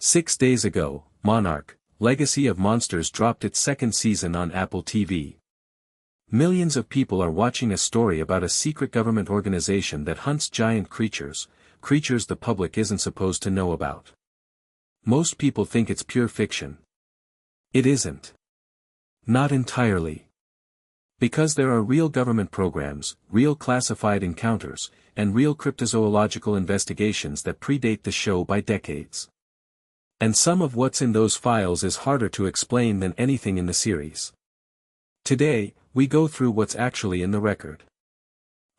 6 days ago, Monarch, Legacy of Monsters dropped its second season on Apple TV. Millions of people are watching a story about a secret government organization that hunts giant creatures the public isn't supposed to know about. Most people think it's pure fiction. It isn't. Not entirely. Because there are real government programs, real classified encounters, and real cryptozoological investigations that predate the show by decades. And some of what's in those files is harder to explain than anything in the series. Today, we go through what's actually in the record.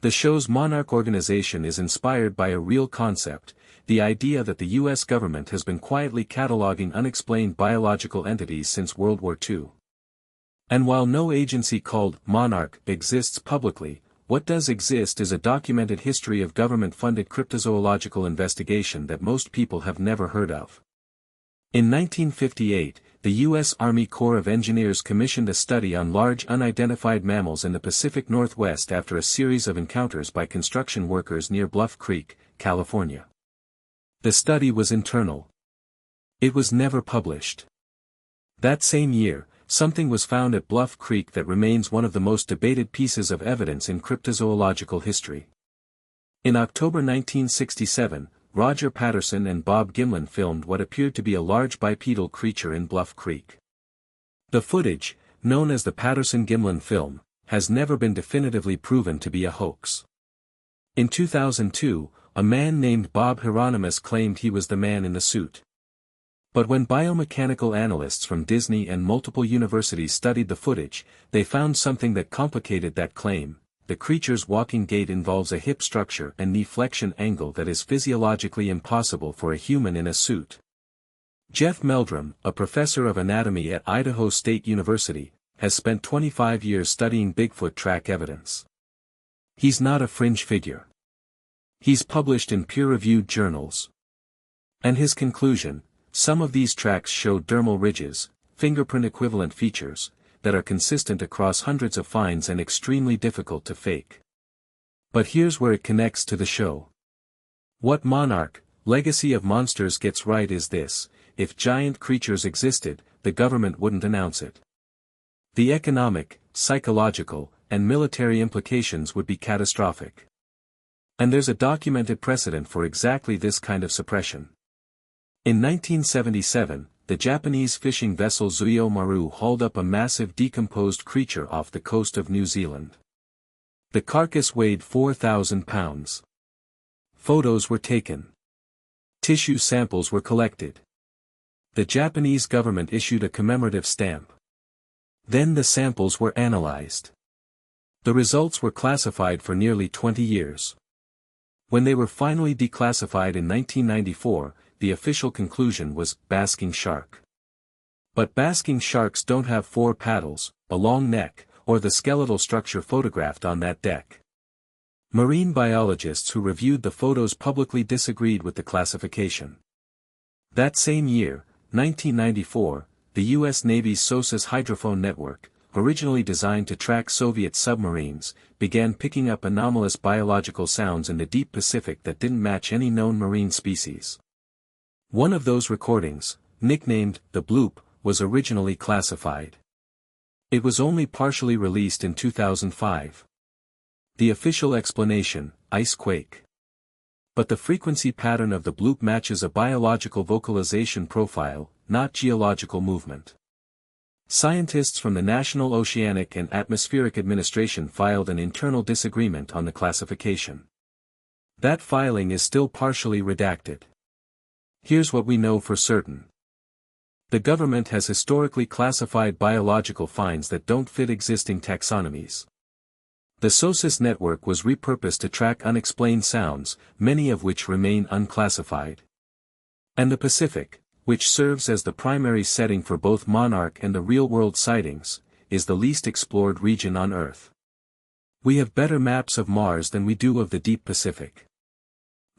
The show's Monarch organization is inspired by a real concept, the idea that the US government has been quietly cataloging unexplained biological entities since World War II. And while no agency called Monarch exists publicly, what does exist is a documented history of government-funded cryptozoological investigation that most people have never heard of. In 1958, the U.S. Army Corps of Engineers commissioned a study on large unidentified mammals in the Pacific Northwest after a series of encounters by construction workers near Bluff Creek, California. The study was internal. It was never published. That same year, something was found at Bluff Creek that remains one of the most debated pieces of evidence in cryptozoological history. In October 1967, Roger Patterson and Bob Gimlin filmed what appeared to be a large bipedal creature in Bluff Creek. The footage, known as the Patterson-Gimlin film, has never been definitively proven to be a hoax. In 2002, a man named Bob Hieronymus claimed he was the man in the suit. But when biomechanical analysts from Disney and multiple universities studied the footage, they found something that complicated that claim. The creature's walking gait involves a hip structure and knee flexion angle that is physiologically impossible for a human in a suit. Jeff Meldrum, a professor of anatomy at Idaho State University, has spent 25 years studying Bigfoot track evidence. He's not a fringe figure. He's published in peer-reviewed journals. And his conclusion: some of these tracks show dermal ridges, fingerprint-equivalent features, that are consistent across hundreds of finds and extremely difficult to fake. But here's where it connects to the show. What Monarch, Legacy of Monsters gets right is this: if giant creatures existed, the government wouldn't announce it. The economic, psychological, and military implications would be catastrophic. And there's a documented precedent for exactly this kind of suppression. In 1977, the Japanese fishing vessel Zuio Maru hauled up a massive decomposed creature off the coast of New Zealand. The carcass weighed 4,000 pounds. Photos were taken. Tissue samples were collected. The Japanese government issued a commemorative stamp. Then the samples were analyzed. The results were classified for nearly 20 years. When they were finally declassified in 1994, the official conclusion was basking shark. But basking sharks don't have 4 paddles, a long neck, or the skeletal structure photographed on that deck. Marine biologists who reviewed the photos publicly disagreed with the classification. That same year, 1994, the U.S. Navy's SOSUS hydrophone network, originally designed to track Soviet submarines, began picking up anomalous biological sounds in the deep Pacific that didn't match any known marine species. One of those recordings, nicknamed the Bloop, was originally classified. It was only partially released in 2005. The official explanation: ice quake. But the frequency pattern of the Bloop matches a biological vocalization profile, not geological movement. Scientists from the National Oceanic and Atmospheric Administration filed an internal disagreement on the classification. That filing is still partially redacted. Here's what we know for certain. The government has historically classified biological finds that don't fit existing taxonomies. The SOSUS network was repurposed to track unexplained sounds, many of which remain unclassified. And the Pacific, which serves as the primary setting for both Monarch and the real-world sightings, is the least explored region on Earth. We have better maps of Mars than we do of the deep Pacific.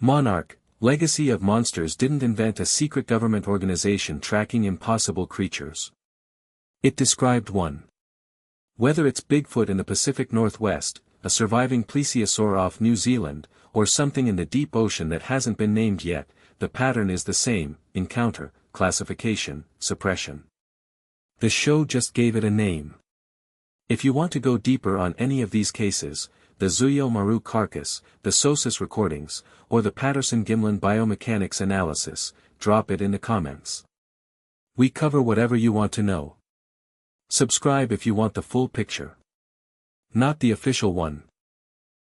Monarch, Legacy of Monsters didn't invent a secret government organization tracking impossible creatures. It described one. Whether it's Bigfoot in the Pacific Northwest, a surviving plesiosaur off New Zealand, or something in the deep ocean that hasn't been named yet, the pattern is the same: encounter, classification, suppression. The show just gave it a name. If you want to go deeper on any of these cases, the Zuyo Maru carcass, the Sosis recordings, or the Patterson-Gimlin biomechanics analysis, drop it in the comments. We cover whatever you want to know. Subscribe if you want the full picture. Not the official one,